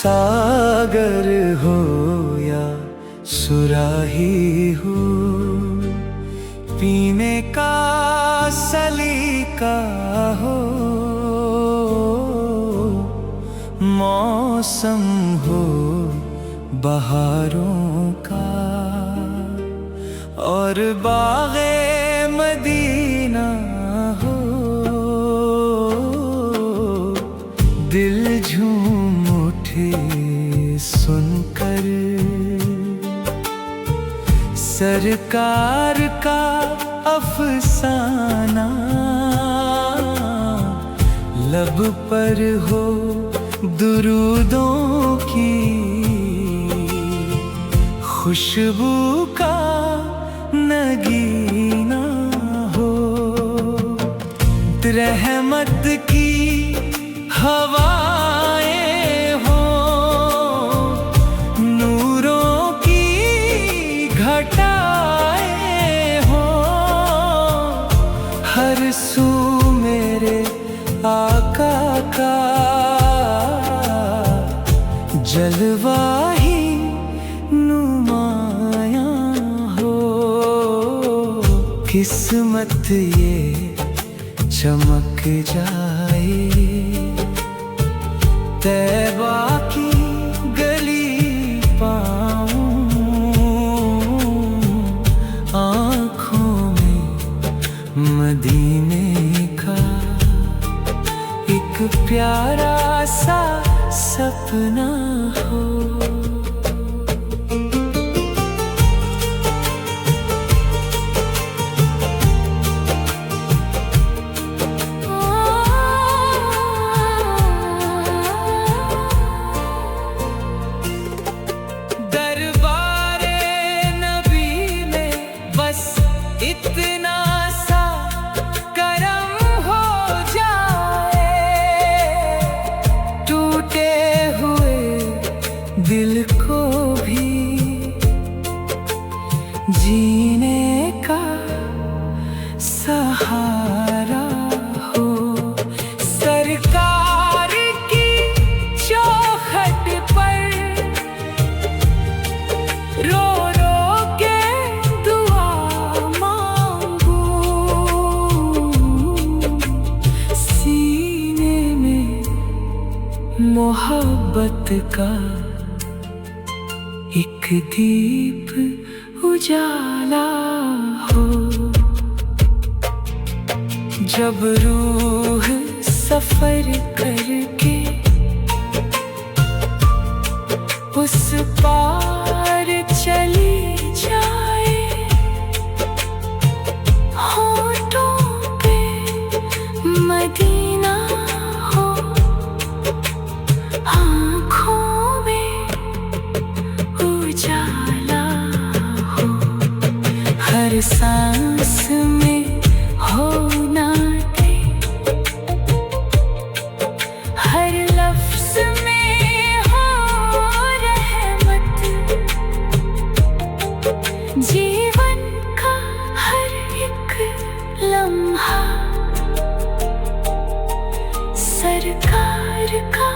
सागर हो या सुराही हो, पीने का सलीका हो, मौसम हो बहारों का और बाग़े मदीना हो, दिल झूम उठे सुनकर सरकार का अफसाना, लब पर हो दुरूदों की खुशबू का नगीना हो, रहमत की हवाएं हो, नूरों की घटाएं हो, हर सू मेरे आका का जलवा ही नुमायां हो, किस्मत ये चमक जाए तैबा की गली पाऊं, आँखों में मदीने का एक प्यारा सा सपना हो। दरबारे नबी में बस इतना सा करम हो जाए, टूटे हुए दिल को भी जीने का सहारा हो, सरकार की चौखट पर रो रो के दुआ मांगूं, सीने में मोहब्बत का एक दीप उजाला हो, जब रूह सफर करके उस पार चली जाए, होठों पे मदीना हो, आँखों में उजाला हो, हर सांस में हो नाते, हर लफ्ज़ में हो रहमत, जीवन का हर एक लम्हा सरकार का